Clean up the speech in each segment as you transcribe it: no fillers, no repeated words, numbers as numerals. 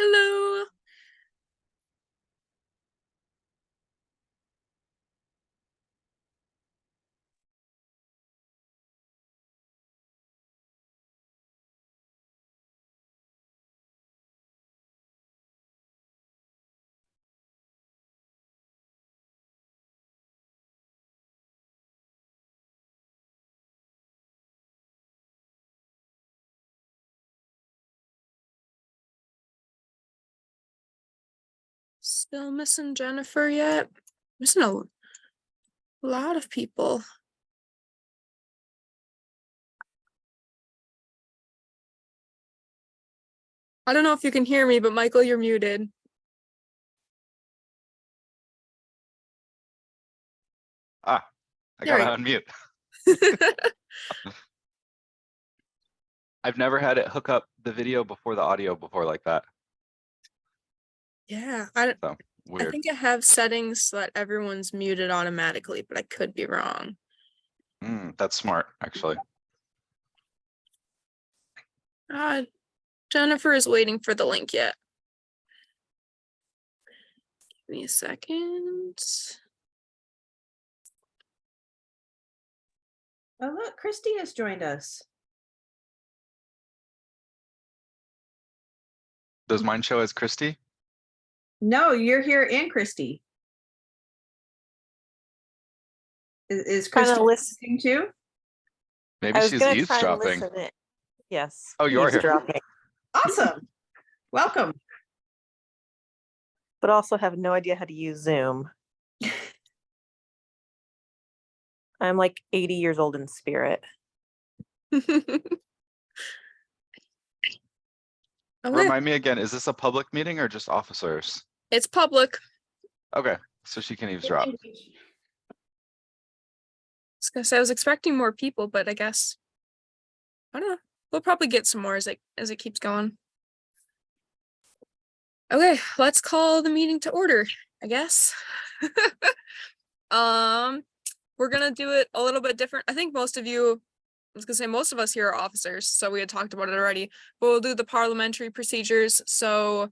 Hello. Still missing Jennifer yet? Missing a lot of people. I don't know if you can hear me, but Michael, you're muted. I gotta unmute. I've never had it hook up the video before the audio before like that. Yeah, So weird. I think I have settings so that everyone's muted automatically, but I could be wrong. That's smart, actually. Jennifer is waiting for the link yet. Give me a second. Oh, look, Christy has joined us. Does mine show as Christy? No, you're here and Christy. Is Christy listening too? Maybe she's eavesdropping. Yes. Oh, you are here. Awesome. Welcome. But also have no idea how to use Zoom. I'm like 80 years old in spirit. Remind me again, is this a public meeting or just officers? It's public. Okay, so she can eavesdrop. I was gonna say I was expecting more people, but I guess I don't know. We'll probably get some more as it keeps going. Okay, let's call the meeting to order, I guess. We're gonna do it a little bit different. I think most of us here are officers, so we had talked about it already, but we'll do the parliamentary procedures. So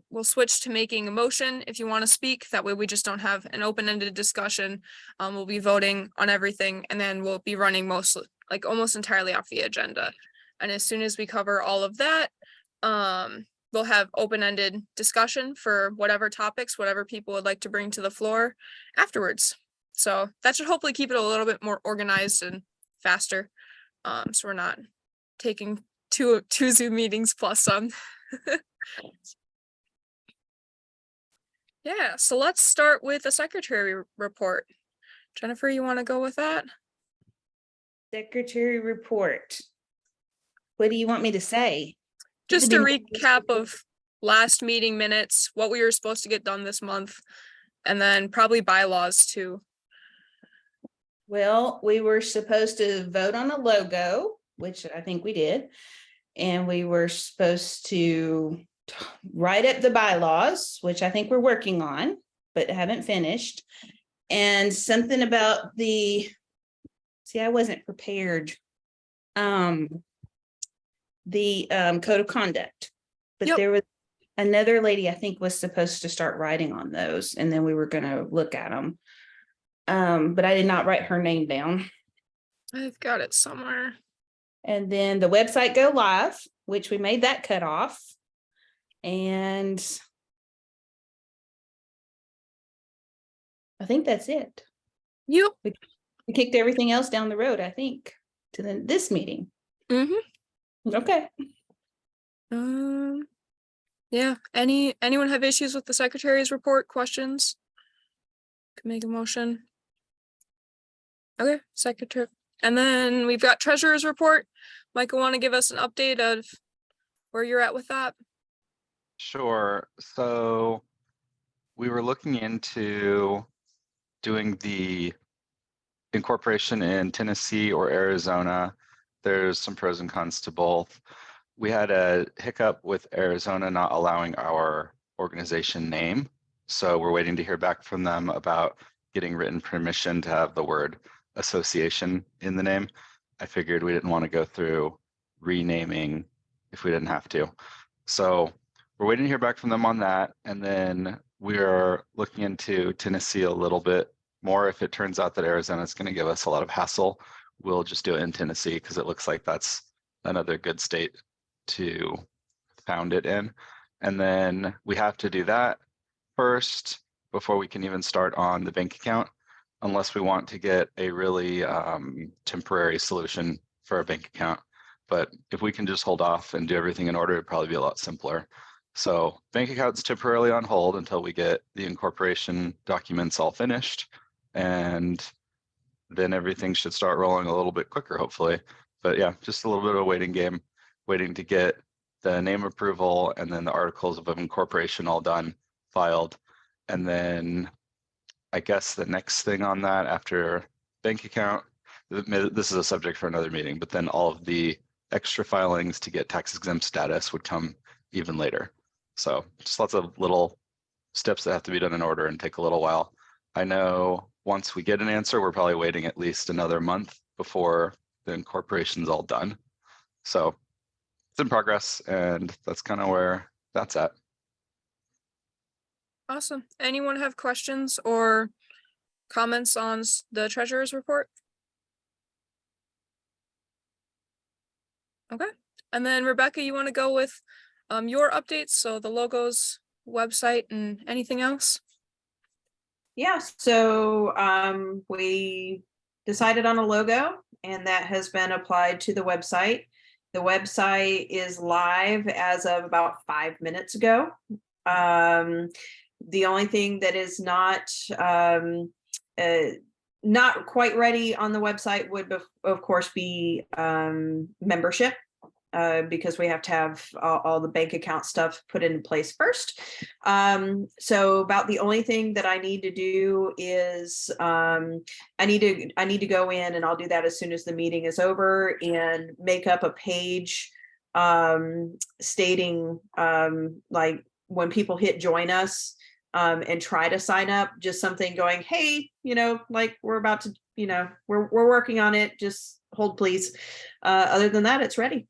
we'll switch to making a motion if you want to speak. That way we just don't have an open-ended discussion. We'll be voting on everything, and then we'll be running almost entirely off the agenda. And as soon as we cover all of that, we'll have open-ended discussion for whatever topics, whatever people would like to bring to the floor afterwards. So that should hopefully keep it a little bit more organized and faster. So we're not taking two Zoom meetings plus some. Yeah, so let's start with the secretary report. Jennifer, you want to go with that? Secretary report. What do you want me to say? Just a recap of last meeting minutes, what we were supposed to get done this month, and then probably bylaws too. Well, we were supposed to vote on a logo, which I think we did. And we were supposed to write up the bylaws, which I think we're working on, but haven't finished. And something about I wasn't prepared. The code of conduct, but Yep. There was another lady I think was supposed to start writing on those, and then we were going to look at them. But I did not write her name down. I've got it somewhere. And then the website go live, which we made that cut off. And I think that's it. Yep. We kicked everything else down the road, I think, to this meeting. Okay. Yeah. Anyone have issues with the secretary's report? Questions? Can make a motion. Okay, secretary. And then we've got treasurer's report. Michael, want to give us an update of where you're at with that? Sure. So we were looking into doing the incorporation in Tennessee or Arizona. There's some pros and cons to both. We had a hiccup with Arizona not allowing our organization name. So we're waiting to hear back from them about getting written permission to have the word association in the name. I figured we didn't want to go through renaming if we didn't have to. So we're waiting to hear back from them on that. And then we are looking into Tennessee a little bit more. If it turns out that Arizona is going to give us a lot of hassle, we'll just do it in Tennessee because it looks like that's another good state to found it in. And then we have to do that first before we can even start on the bank account, unless we want to get a really temporary solution for a bank account. But if we can just hold off and do everything in order, it'd probably be a lot simpler. So bank account's temporarily on hold until we get the incorporation documents all finished, and then everything should start rolling a little bit quicker, hopefully. But yeah, just a little bit of a waiting game, waiting to get the name approval and then the articles of incorporation all done, filed. And then I guess the next thing on that after bank account, this is a subject for another meeting, but then all of the extra filings to get tax exempt status would come even later. So just lots of little steps that have to be done in order and take a little while. I know once we get an answer, we're probably waiting at least another month before the incorporation's all done. So it's in progress, and that's kind of where that's at. Awesome. Anyone have questions or comments on the treasurer's report? Okay. And then Rebecca, you want to go with your updates? So the logos, website, and anything else? Yeah, so we decided on a logo, and that has been applied to the website. The website is live as of about 5 minutes ago. The only thing that is not quite ready on the website would, of course, be membership. Because we have to have all the bank account stuff put in place first. So about the only thing that I need to do is I need to go in, and I'll do that as soon as the meeting is over, and make up a page stating like when people hit join us and try to sign up, just something going, hey, like we're about to, we're working on it, just hold please. Other than that, it's ready.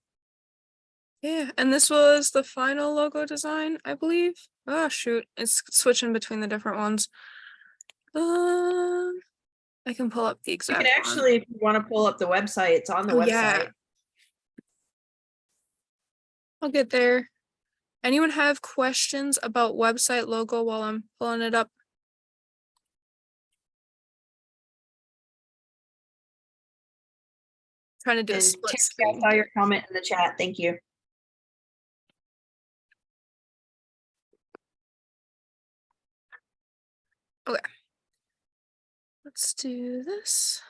Yeah, and this was the final logo design, I believe. Oh shoot, it's switching between the different ones. I can pull up the You exact can actually, if you want to pull up the website, it's on the one. website. Yeah. I'll get there. Anyone have questions about website logo while I'm pulling it up? Trying to do a And split Terry, screen. I saw your comment in the chat. Thank you. Okay. Let's do this.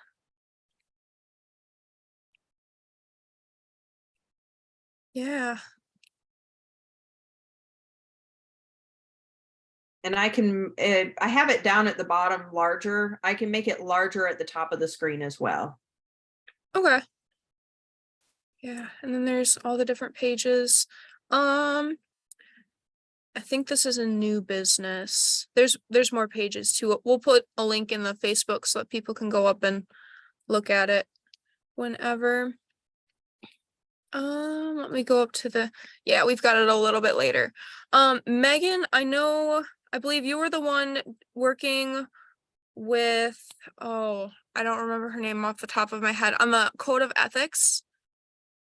Yeah. And I can, I have it down at the bottom larger. I can make it larger at the top of the screen as well. Okay. Yeah, and then there's all the different pages. I think this is a new business. There's more pages too. We'll put a link in the Facebook so that people can go up and look at it whenever. Let me go up to the, yeah, we've got it a little bit later. Megan, I believe you were the one working with, oh, I don't remember her name off the top of my head, on the code of ethics.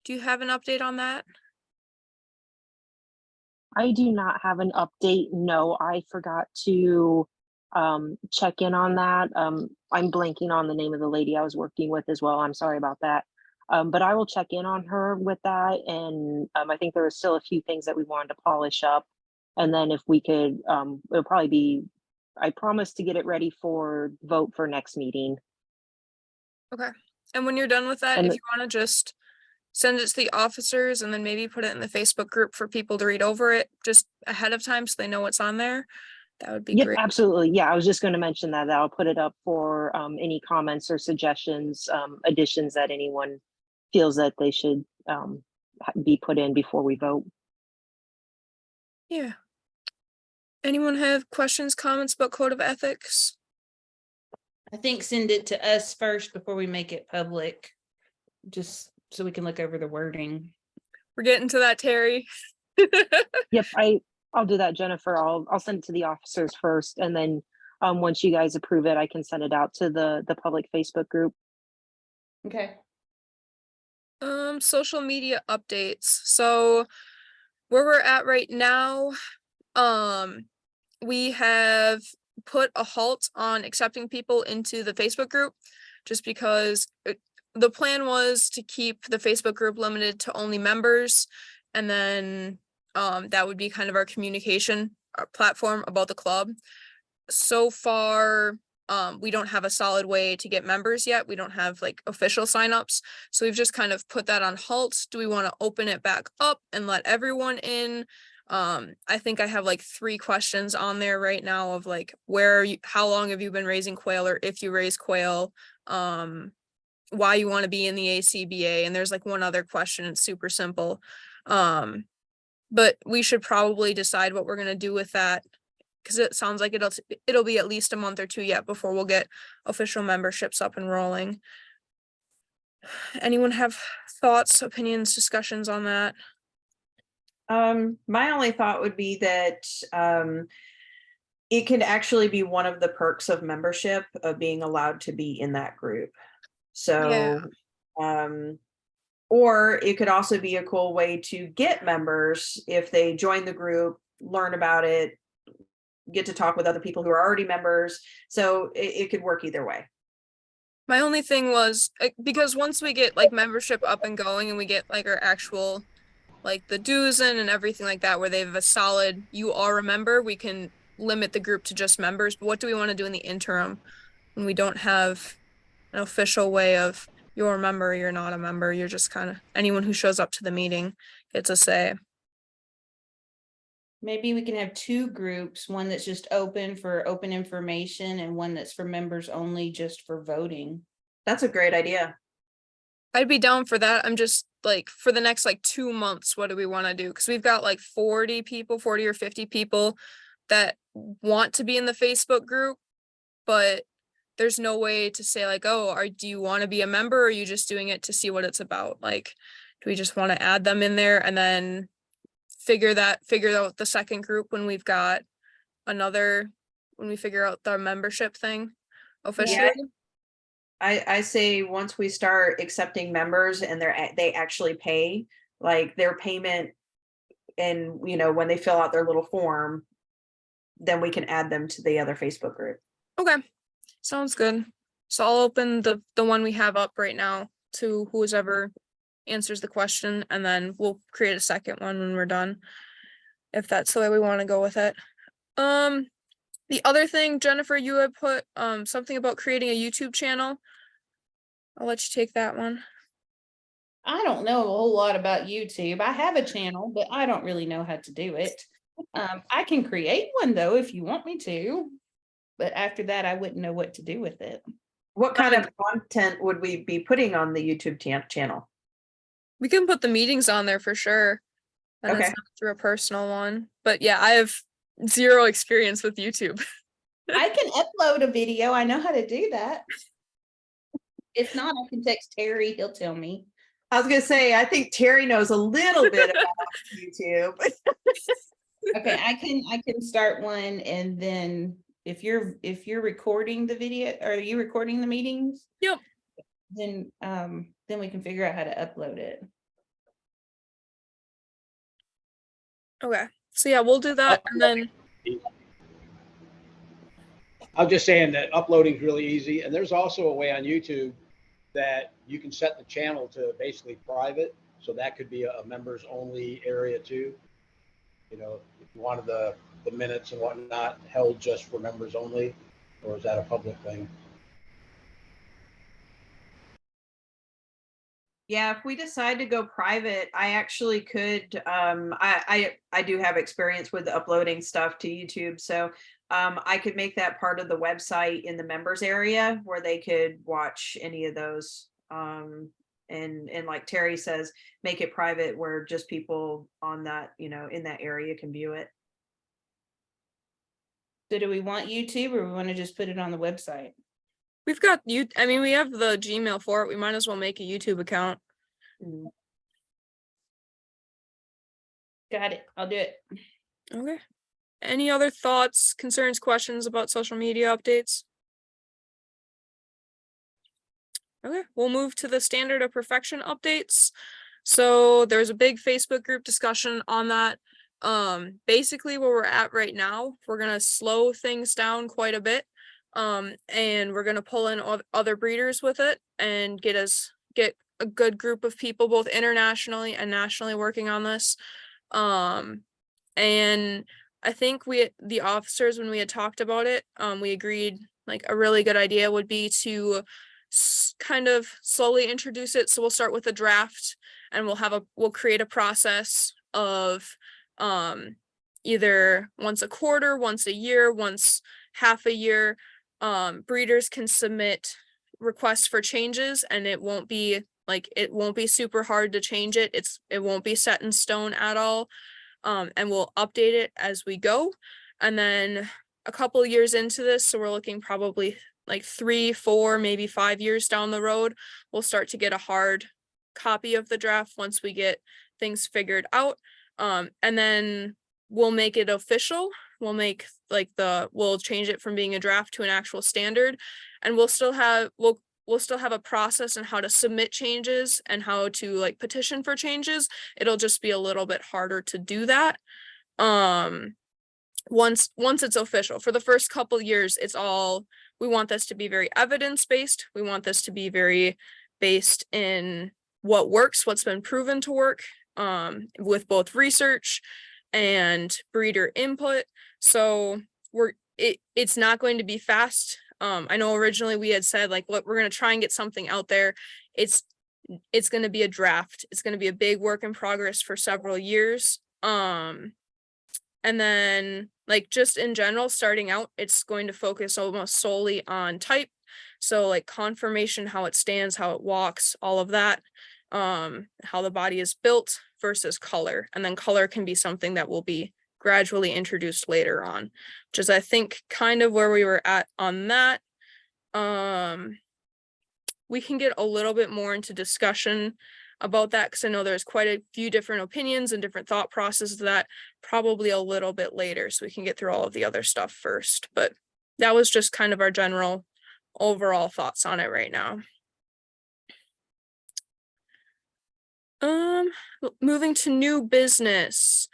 Do you have an update on that? I do not have an update. No, I forgot to check in on that. I'm blanking on the name of the lady I was working with as well. I'm sorry about that. But I will check in on her with that. And I think there were still a few things that we wanted to polish up. And then if we could, it'll probably be, I promise to get it ready for vote for next meeting. Okay. And when you're done with that, And if you want to just send it to the officers and then maybe put it in the Facebook group for people to read over it just ahead of time so they know what's on there, that would be great. Absolutely. Yeah, I was just going to mention that. I'll put it up for any comments or suggestions, additions that anyone feels that they should be put in before we vote. Yeah. Anyone have questions, comments about code of ethics? I think send it to us first before we make it public, just so we can look over the wording. We're getting to that, Terry. Yep, I'll do that, Jennifer. I'll send it to the officers first, and then once you guys approve it, I can send it out to the public Facebook group. Okay. Social media updates. So where we're at right now, we have put a halt on accepting people into the Facebook group just because the plan was to keep the Facebook group limited to only members, and then that would be kind of our communication platform about the club. So far, we don't have a solid way to get members yet. We don't have like official signups. So we've just kind of put that on halt. Do we want to open it back up and let everyone in? I think I have like 3 questions on there right now of like, how long have you been raising quail, or if you raise quail, why you want to be in the ACBA. And there's like one other question. It's super simple. But we should probably decide what we're going to do with that, because it sounds like it'll be at least a month or 2 yet before we'll get official memberships up and rolling. Anyone have thoughts, opinions, discussions on that? My only thought would be that it could actually be one of the perks of membership of being allowed to be in that group. So, or it could also be a cool way to get members if they join the group, learn about it, get to talk with other people who are already members. So it could work either way. My only thing was because once we get like membership up and going and we get like our actual like the dues in and everything like that, where they have a solid, you are a member, we can limit the group to just members. But what do we want to do in the interim when we don't have an official way of you're a member, you're not a member, you're just kind of anyone who shows up to the meeting gets a say. Maybe we can have 2 groups, one that's just open for open information and one that's for members only, just for voting. That's a great idea. I'd be down for that. I'm just like, for the next like 2 months, what do we want to do? Because we've got like 40 or 50 people that want to be in the Facebook group, but there's no way to say like, oh, do you want to be a member, or are you just doing it to see what it's about? Like, do we just want to add them in there and then figure out the second group when we figure out the membership thing officially? Yeah. I say once we start accepting members and they actually pay, like their payment, and when they fill out their little form, then we can add them to the other Facebook group. Okay, sounds good. So I'll open the one we have up right now to whoever answers the question, and then we'll create a second one when we're done, if that's the way we want to go with it. The other thing, Jennifer, you had put something about creating a YouTube channel. I'll let you take that one. I don't know a whole lot about YouTube. I have a channel, but I don't really know how to do it. I can create one though, if you want me to, but after that, I wouldn't know what to do with it. What kind of content would we be putting on the YouTube channel? We can put the meetings on there for sure. And it's Okay. not through a personal one. But yeah, I have 0 experience with YouTube. I can upload a video. I know how to do that. If not, I can text Terry. He'll tell me. I was gonna say, I think Terry knows a little bit about YouTube. Okay, I can start one, and then if you're recording the video, are you recording the meetings? Yep. Then we can figure out how to upload it. Okay. So yeah, we'll do that, and then I'm just saying that uploading is really easy, and there's also a way on YouTube that you can set the channel to basically private, so that could be a members only area too. If you wanted the minutes and whatnot held just for members only, or is that a public thing? Yeah, if we decide to go private, I actually could, I do have experience with uploading stuff to YouTube. So I could make that part of the website in the members area where they could watch any of those. And like Terry says, make it private where just people on that, in that area can view it. So do we want YouTube, or we want to just put it on the website? we've got you. I mean, we have the Gmail for it. We might as well make a YouTube account. Got it. I'll do it. Okay. Any other thoughts, concerns, questions about social media updates? Okay, we'll move to the standard of perfection updates. So there's a big Facebook group discussion on that. Basically where we're at right now, we're gonna slow things down quite a bit. And we're gonna pull in other breeders with it and get a good group of people both internationally and nationally working on this. And I think the officers, when we had talked about it, we agreed like a really good idea would be to kind of slowly introduce it. So we'll start with a draft and we'll create a process of either once a quarter, once a year, once half a year. Breeders can submit requests for changes and it won't be super hard to change it. It won't be set in stone at all. And we'll update it as we go. And then a couple years into this, so we're looking probably like 3, 4, maybe 5 years down the road, we'll start to get a hard copy of the draft once we get things figured out. And then we'll make it official. We'll make we'll change it from being a draft to an actual standard, and we'll still have a process on how to submit changes and how to like petition for changes. It'll just be a little bit harder to do that. Once it's official. For the first couple years, we want this to be very evidence-based. We want this to be very based in what works, what's been proven to work, with both research and breeder input. So it's not going to be fast. I know originally we had said like, look, we're going to try and get something out there. It's going to be a draft. It's going to be a big work in progress for several years. And then like just in general, starting out, it's going to focus almost solely on type. So like conformation, how it stands, how it walks, all of that, how the body is built versus color. And then color can be something that will be gradually introduced later on, which is I think kind of where we were at on that. We can get a little bit more into discussion about that because I know there's quite a few different opinions and different thought processes of that probably a little bit later, so we can get through all of the other stuff first. But that was just kind of our general overall thoughts on it right now. Moving to new business.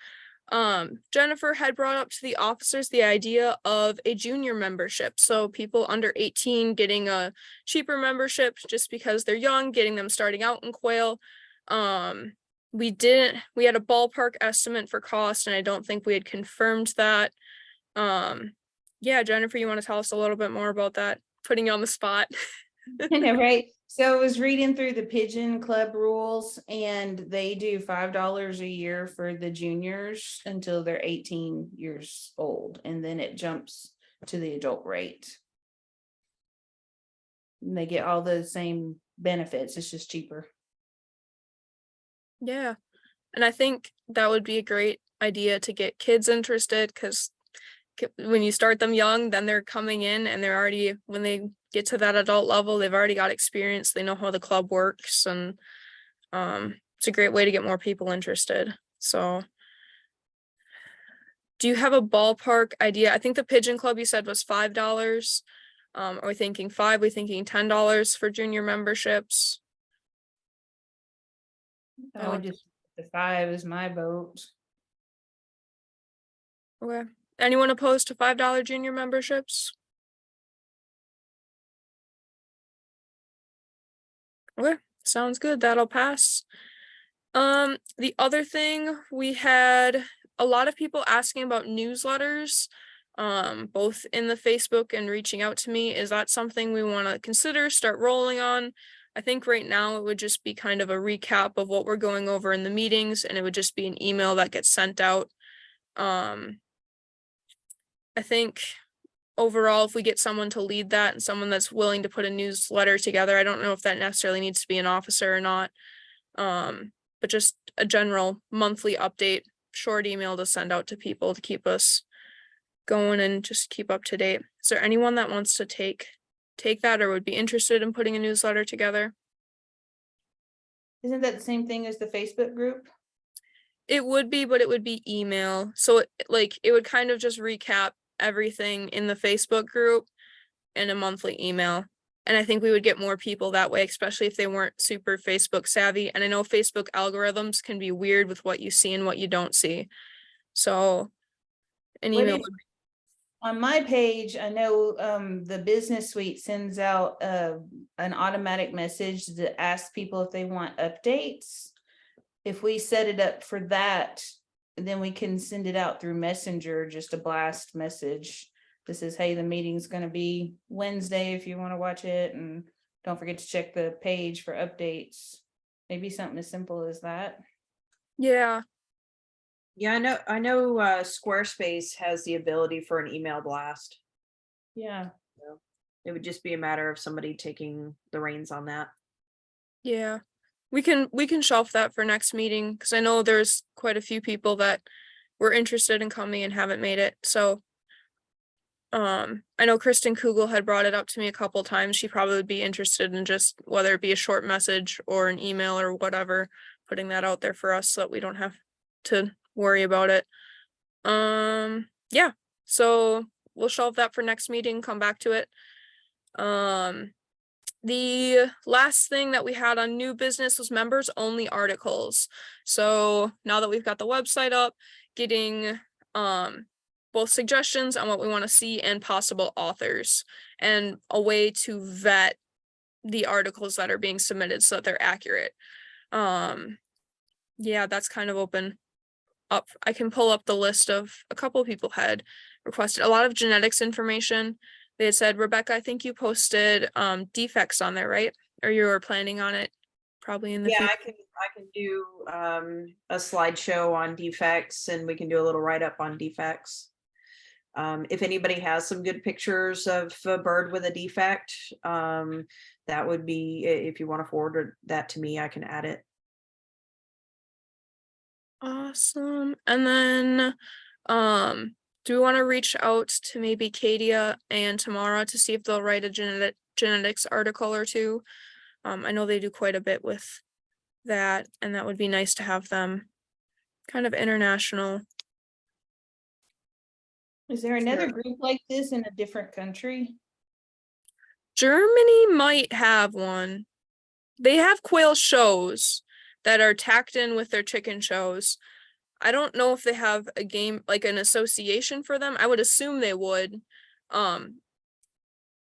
Jennifer had brought up to the officers the idea of a junior membership. So people under 18 getting a cheaper membership just because they're young, getting them starting out in quail. We had a ballpark estimate for cost and I don't think we had confirmed that. Yeah, Jennifer, you want to tell us a little bit more about that? Putting you on the spot. I know, right? So I was reading through the Pigeon Club rules and they do $5 a year for the juniors until they're 18 years old. And then it jumps to the adult rate. And they get all the same benefits. It's just cheaper. Yeah. And I think that would be a great idea to get kids interested because when you start them young, then they're coming in and they're already, when they get to that adult level, they've already got experience. They know how the club works, and it's a great way to get more people interested. So do you have a ballpark idea? I think the Pigeon Club you said was $5. Are we thinking $5? Are we thinking $10 for junior memberships? I would just, the $5 is my vote. Okay. Anyone opposed to $5 junior memberships? Okay, sounds good. That'll pass. The other thing, we had a lot of people asking about newsletters, both in the Facebook and reaching out to me. Is that something we want to consider, start rolling on? I think right now it would just be kind of a recap of what we're going over in the meetings, and it would just be an email that gets sent out. I think overall, if we get someone to lead that and someone that's willing to put a newsletter together, I don't know if that necessarily needs to be an officer or not. But just a general monthly update, short email to send out to people to keep us going and just keep up to date. Is there anyone that wants to take that or would be interested in putting a newsletter together? Isn't that the same thing as the Facebook group? It would be, but it would be email. So it would kind of just recap everything in the Facebook group in a monthly email. And I think we would get more people that way, especially if they weren't super Facebook savvy. And I know Facebook algorithms can be weird with what you see and what you don't see. So an What email if- On my page, I know the business suite sends out an automatic message that asks people if they want updates. If we set it up for that, then we can send it out through Messenger, just a blast message. This is, hey, the meeting's gonna be Wednesday if you want to watch it, and don't forget to check the page for updates. Maybe something as simple as that. Yeah. Yeah, I know Squarespace has the ability for an email blast. Yeah. It would just be a matter of somebody taking the reins on that. Yeah. We can shelf that for next meeting because I know there's quite a few people that were interested in coming and haven't made it. So I know Kristen Kugel had brought it up to me a couple times. She probably would be interested in just whether it be a short message or an email or whatever, putting that out there for us so that we don't have to worry about it. Yeah. So we'll shelve that for next meeting, come back to it. The last thing that we had on new business was members only articles. So now that we've got the website up, getting both suggestions on what we want to see and possible authors and a way to vet the articles that are being submitted so that they're accurate. Yeah, that's kind of open up. I can pull up the list of a couple people had requested a lot of genetics information. They had said, Rebecca, I think you posted defects on there, right? Or you were planning on it probably in the Yeah, future. I can do a slideshow on defects, and we can do a little write up on defects. If anybody has some good pictures of a bird with a defect, that would be, if you want to forward that to me, I can add it. Awesome. And then do we want to reach out to maybe Katia and Tamara to see if they'll write a genetics article or two? I know they do quite a bit with that, and that would be nice to have them kind of international. Is there another Sure. group like this in a different country? Germany might have one. They have quail shows that are tacked in with their chicken shows. I don't know if they have a game, like an association for them. I would assume they would.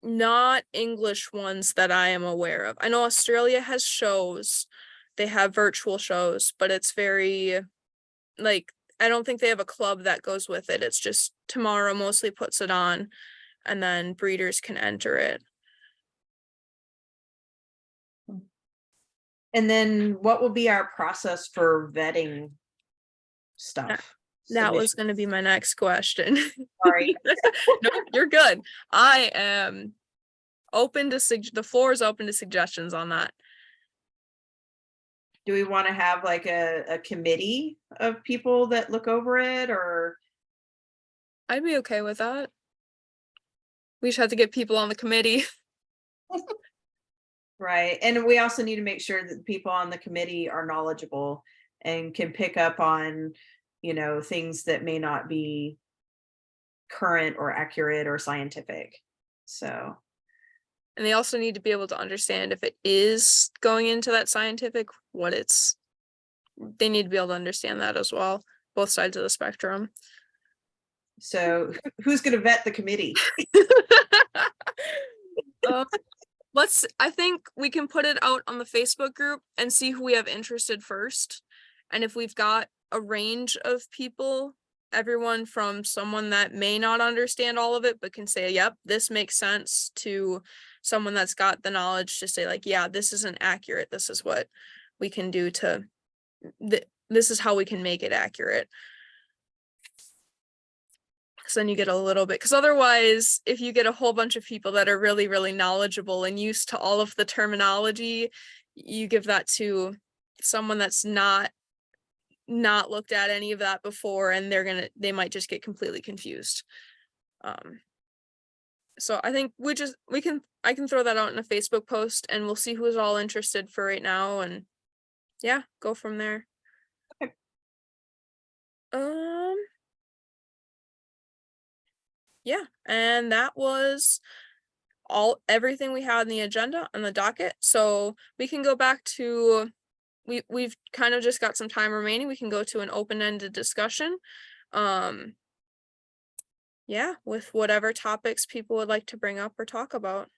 Not English ones that I am aware of. I know Australia has shows. They have virtual shows, but it's very, like, I don't think they have a club that goes with it. It's just Tamara mostly puts it on, and then breeders can enter it. And then what will be our process for vetting stuff? That was Submission- going to be my next question. Sorry. No, you're good. I am open to the floor is open to suggestions on that. Do we want to have like a committee of people that look over it, or? I'd be okay with that. We just have to get people on the committee. Right, and we also need to make sure that the people on the committee are knowledgeable and can pick up on, things that may not be current or accurate or scientific. So, And they also need to be able to understand if it is going into that scientific, they need to be able to understand that as well, both sides of the spectrum. so who's going to vet the committee? I think we can put it out on the Facebook group and see who we have interested first. And if we've got a range of people, everyone from someone that may not understand all of it, but can say, yep, this makes sense, to someone that's got the knowledge to say, like, yeah, this isn't accurate. This is what we can do this is how we can make it accurate. So then you get a little bit, because otherwise, if you get a whole bunch of people that are really, really knowledgeable and used to all of the terminology, you give that to someone that's not looked at any of that before, and they might just get completely confused. So I think I can throw that out in a Facebook post, and we'll see who's all interested for right now, and yeah, go from there. Yeah, and that was everything we had on the agenda on the docket. So we can go back to, we've kind of just got some time remaining. We can go to an open-ended discussion. Yeah, with whatever topics people would like to bring up or talk about.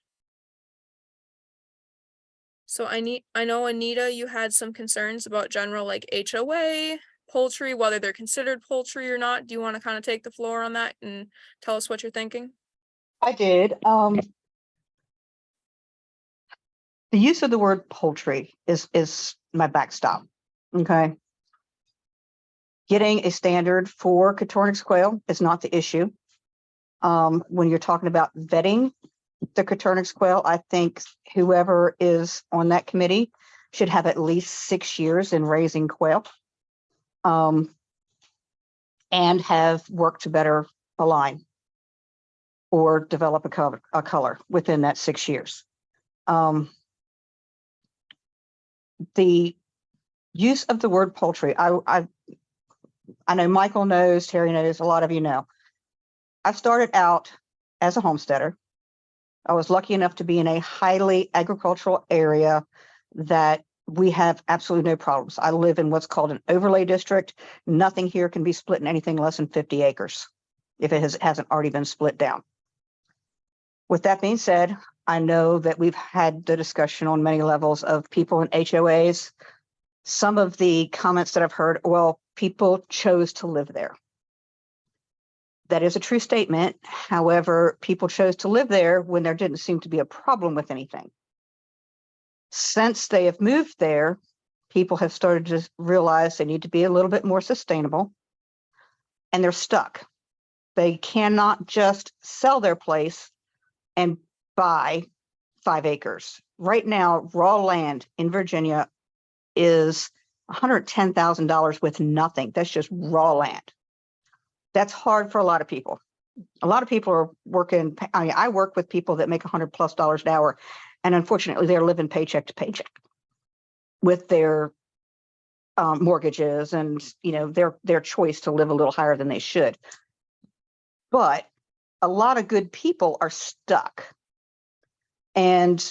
So I know Anita, you had some concerns about general like HOA, poultry, whether they're considered poultry or not. Do you want to kind of take the floor on that and tell us what you're thinking? I did. The use of the word poultry is my backstop. Okay. Getting a standard for Coturnix quail is not the issue. When you're talking about vetting the Coturnix quail, I think whoever is on that committee should have at least 6 years in raising quail, and have worked to better align or develop a color within that 6 years. The use of the word poultry, I know Michael knows, Terry knows, a lot of you know. I started out as a homesteader. I was lucky enough to be in a highly agricultural area that we have absolutely no problems. I live in what's called an overlay district. Nothing here can be split in anything less than 50 acres if it hasn't already been split down. With that being said, I know that we've had the discussion on many levels of people in HOAs. Some of the comments that I've heard, well, people chose to live there. That is a true statement. However, people chose to live there when there didn't seem to be a problem with anything. Since they have moved there, people have started to realize they need to be a little bit more sustainable, and they're stuck. They cannot just sell their place and buy 5 acres. Right now, raw land in Virginia is $110,000 with nothing. That's just raw land. That's hard for a lot of people. A lot of people are working. I mean, I work with people that make $100+ an hour, and unfortunately, they're living paycheck to paycheck with their mortgages and their choice to live a little higher than they should. But a lot of good people are stuck, and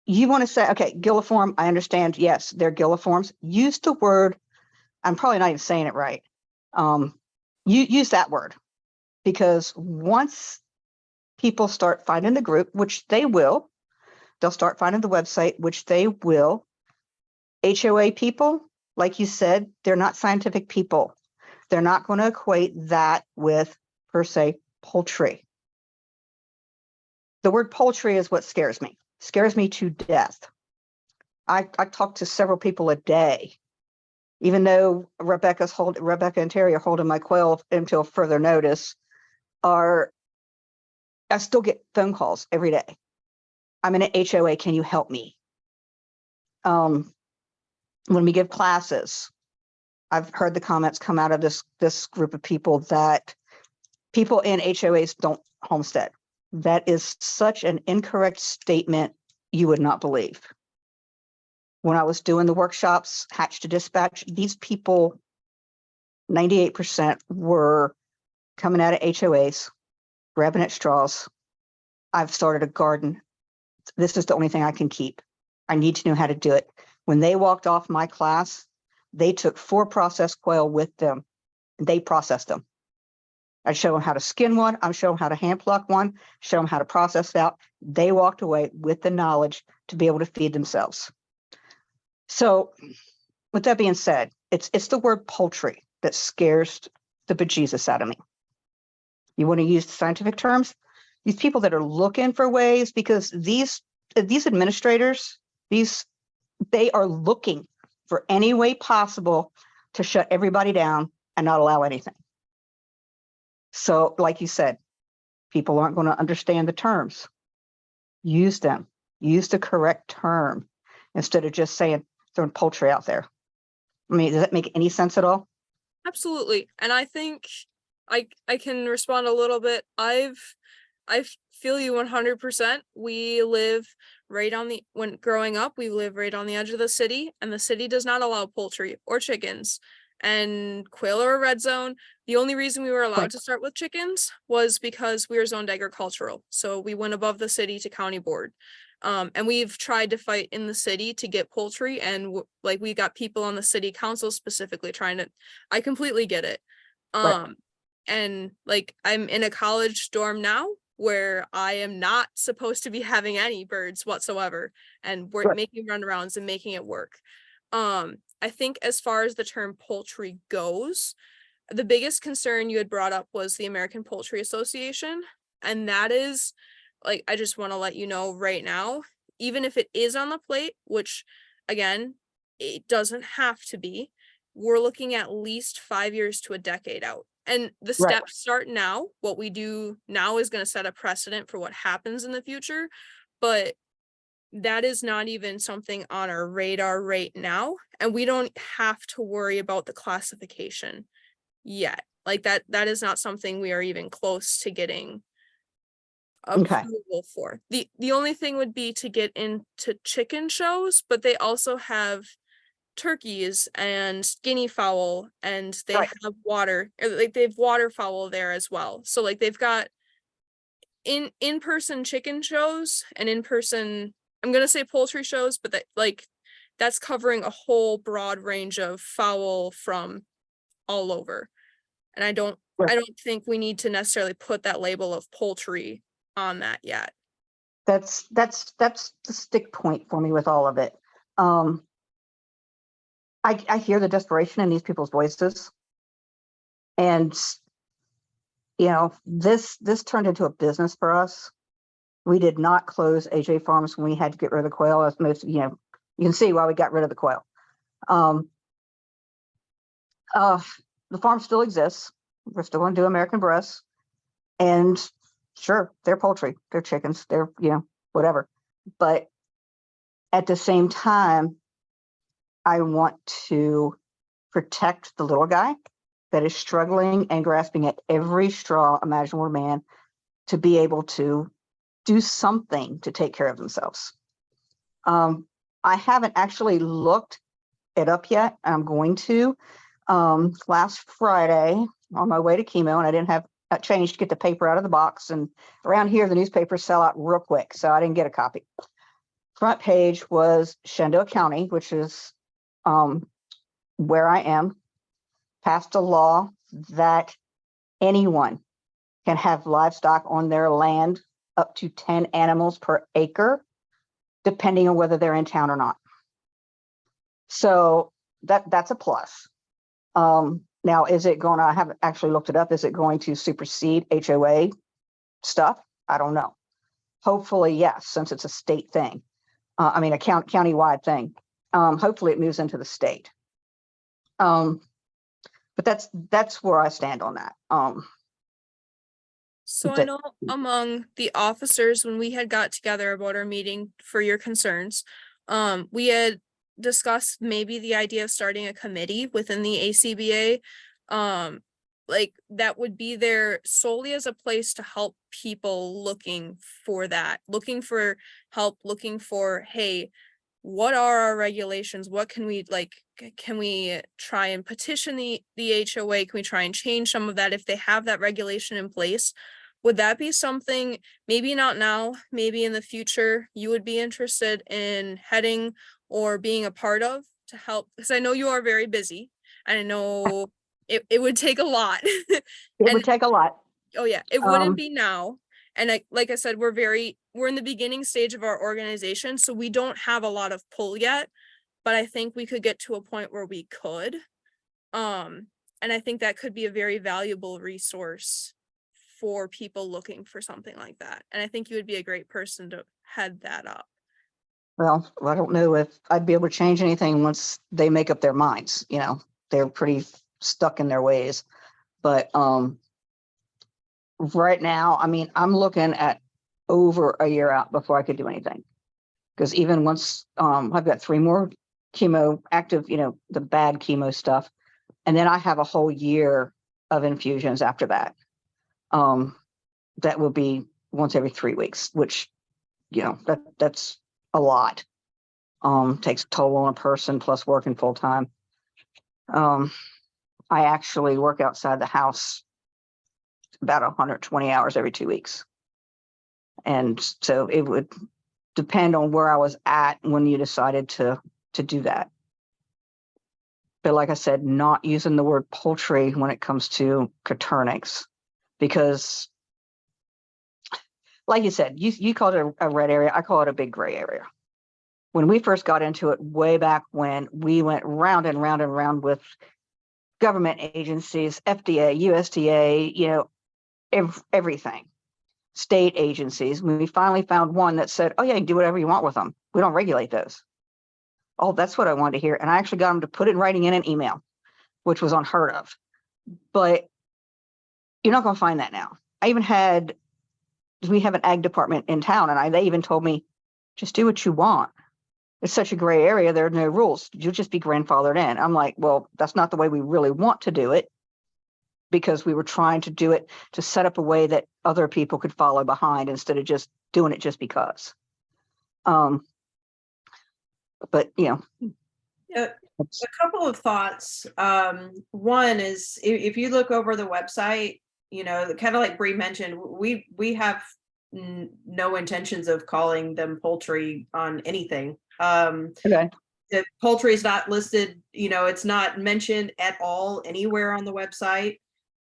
you want to say, okay, gilliform. I understand. Yes, they're gilliforms. Use the word. I'm probably not even saying it right. You use that word, because once people start finding the group, which they will, they'll start finding the website, which they will. HOA people, like you said, they're not scientific people. They're not going to equate that with, per se, poultry. The word poultry is what scares me to death. I talk to several people a day. Even though Rebecca and Terry are holding my quail until further notice, I still get phone calls every day. I'm in an HOA. Can you help me? When we give classes, I've heard the comments come out of this group of people that people in HOAs don't homestead. That is such an incorrect statement you would not believe. When I was doing the workshops, Hatch to Dispatch, these people, 98% were coming out of HOAs, grabbing at straws. I've started a garden. This is the only thing I can keep. I need to know how to do it. When they walked off my class, they took 4 processed quail with them. They processed them. I show them how to skin one. I'm showing them how to hand pluck one, show them how to process it out. They walked away with the knowledge to be able to feed themselves. So with that being said, it's the word poultry that scares the bejesus out of me. You want to use the scientific terms? These people that are looking for ways, because these administrators, they are looking for any way possible to shut everybody down and not allow anything. So like you said, people aren't going to understand the terms. Use them. Use the correct term instead of just saying throwing poultry out there. I mean, does that make any sense at all? Absolutely. And I think I can respond a little bit. I feel you 100%. We live right on when growing up, we live right on the edge of the city, and the city does not allow poultry or chickens. and quail are a red zone. The only reason we were allowed Right. to start with chickens was because we were zoned agricultural. So we went above the city to county board. And we've tried to fight in the city to get poultry, and like we got people on the city council specifically trying to, I completely get it. Right. And like I'm in a college dorm now where I am not supposed to be having any birds whatsoever, and we're Right. making runarounds and making it work. I think as far as the term poultry goes, the biggest concern you had brought up was the American Poultry Association. And that is, like, I just want to let you know right now, even if it is on the plate, which again, it doesn't have to be, we're looking at least 5 years to a decade out. And the Right. steps start now. What we do now is going to set a precedent for what happens in the future. But that is not even something on our radar right now. And we don't have to worry about the classification yet. Like that is not something we are even close to getting Okay. approval for. The only thing would be to get into chicken shows, but they also have turkeys and guinea fowl, and they Right. have water, or like they have waterfowl there as well. So like they've got in-person chicken shows and in-person, I'm gonna say poultry shows, but that like that's covering a whole broad range of fowl from all over. And I don't Right. think we need to necessarily put that label of poultry on that yet. That's the stick point for me with all of it. I hear the desperation in these people's voices, and this turned into a business for us. We did not close AJ Farms when we had to get rid of the quail. As most, you can see why we got rid of the quail. The farm still exists. We're still going to do American breasts, and sure, they're poultry, they're chickens, they're whatever. But at the same time, I want to protect the little guy that is struggling and grasping at every straw imaginable to man to be able to do something to take care of themselves. I haven't actually looked it up yet. I'm going to. Last Friday on my way to chemo, and I didn't have a change to get the paper out of the box. And around here, the newspapers sell out real quick, so I didn't get a copy. Front page was Shenandoah County, which is where I am, passed a law that anyone can have livestock on their land up to 10 animals per acre, depending on whether they're in town or not. So that's a plus. Now, is it going to, I haven't actually looked it up, is it going to supersede HOA stuff? I don't know. Hopefully, yes, since it's a state thing. I mean, a county-wide thing. Hopefully it moves into the state. But that's where I stand on that. So I know among the officers, when we had got together about our meeting for your concerns, we had discussed maybe the idea of starting a committee within the ACBA. Like that would be there solely as a place to help people looking for that, looking for help, looking for, hey, what are our regulations? What can we can we try and petition the HOA? Can we try and change some of that if they have that regulation in place? Would that be something, maybe not now, maybe in the future, you would be interested in heading or being a part of to help? Because I know you are very busy, and I know it would take a lot. It would take a lot. Oh yeah, it wouldn't be now. And like I said, we're in the beginning stage of our organization, so we don't have a lot of pull yet, but I think we could get to a point where we could. And I think that could be a very valuable resource for people looking for something like that. And I think you would be a great person to head that up. Well, I don't know if I'd be able to change anything once they make up their minds. They're pretty stuck in their ways. But right now, I mean, I'm looking at over a year out before I could do anything. Because even once I've got 3 more chemo active, the bad chemo stuff. And then I have a whole year of infusions after that. That will be once every 3 weeks, which, that's a lot. Takes a toll on a person plus working full time. I actually work outside the house about 120 hours every 2 weeks. And so it would depend on where I was at when you decided to do that. But like I said, not using the word poultry when it comes to Coturnix, because like you said, you called it a red area. I call it a big gray area. When we first got into it way back when, we went round and round and round with government agencies, FDA, USDA, you know, everything, state agencies. When we finally found one that said, oh yeah, you can do whatever you want with them. We don't regulate those. Oh, that's what I wanted to hear. And I actually got them to put it in writing in an email, which was unheard of. But you're not going to find that now. We have an ag department in town, and they even told me, just do what you want. It's such a gray area. There are no rules. You'll just be grandfathered in. I'm like, well, that's not the way we really want to do it, because we were trying to do it to set up a way that other people could follow behind instead of just doing it just because. But you know, A couple of thoughts. One is if you look over the website, you know, kind of like Bree mentioned, we have no intentions of calling them poultry on anything. okay. The poultry is not listed, you know, it's not mentioned at all anywhere on the website.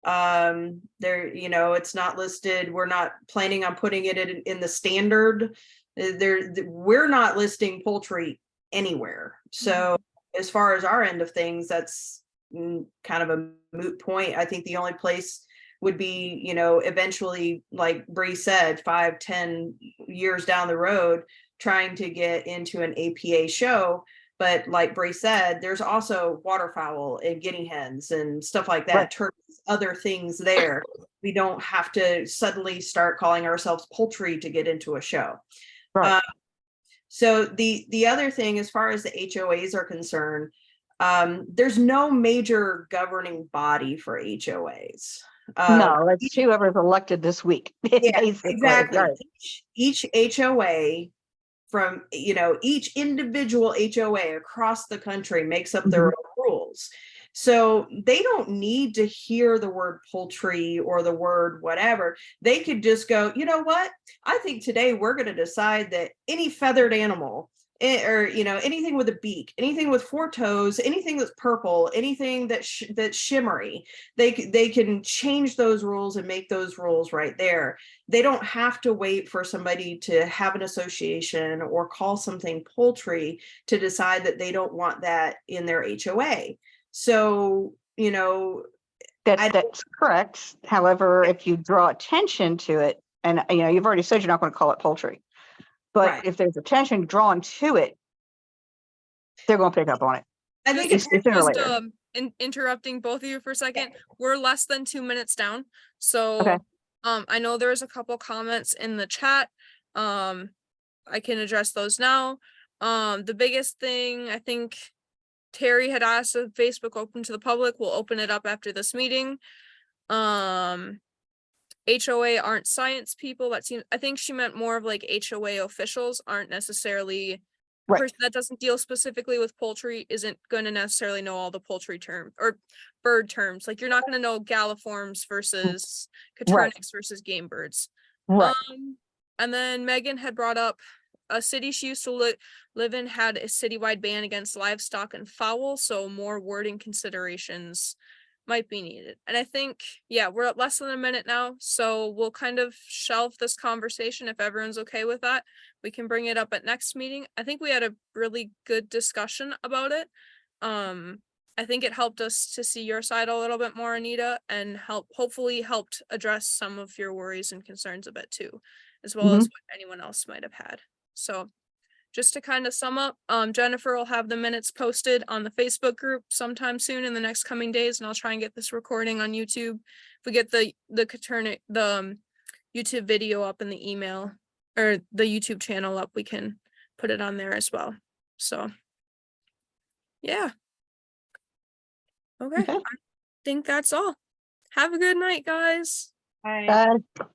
There, you know, it's not listed. We're not planning on putting it in the standard. We're not listing poultry anywhere. So as far as our end of things, that's kind of a moot point. I think the only place would be, you know, eventually, like Bree said, 5-10 years down the road, trying to get into an APA show. But like Bree said, there's also waterfowl and guinea hens and stuff like that, Right. turkeys, other things there. We don't have to suddenly start calling ourselves poultry to get into a show. Right. So the other thing, as far as the HOAs are concerned, there's no major governing body for HOAs. No, it's whoever's elected this week. Yeah, Basically. exactly. Right. Each HOA from, you know, each individual HOA across the country makes up their own rules. So they don't need to hear the word poultry or the word whatever. They could just go, you know what? I think today we're going to decide that any feathered animal or, you know, anything with a beak, anything with 4 toes, anything that's purple, anything that's shimmery, they can change those rules and make those rules right there. They don't have to wait for somebody to have an association or call something poultry to decide that they don't want that in their HOA. So, you know, That's correct. However, if you draw attention to it, and you know, you've already said you're not going to call it poultry, but right. if there's attention drawn to it, they're going to pick up on it. I think It's sooner or Just later. interrupting both of you for a second. We're less than 2 minutes down. So Okay. I know there's a couple comments in the chat. I can address those now. The biggest thing, I think Terry had asked if Facebook open to the public. We'll open it up after this meeting. HOA aren't science people. That seems, I think she meant more of like HOA officials aren't necessarily Right. person that doesn't deal specifically with poultry isn't going to necessarily know all the poultry term or bird terms. Like you're not going to know galliforms versus Right. Coturnix versus game birds. Right. And then Megan had brought up a city she used to live in had a citywide ban against livestock and fowl, so more wording considerations might be needed. And I think, yeah, we're at less than a minute now, so we'll kind of shelve this conversation if everyone's okay with that. We can bring it up at next meeting. I think we had a really good discussion about it. I think it helped us to see your side a little bit more, Anita, and hopefully helped address some of your worries and concerns a bit too, as well as what anyone else might have had. So just to kind of sum up, Jennifer will have the minutes posted on the Facebook group sometime soon in the next coming days, and I'll try and get this recording on YouTube. If we get the YouTube video up in the email or the YouTube channel up, we can put it on there as well. So yeah. Okay. Okay. I think that's all. Have a good night, guys. Bye. Bye.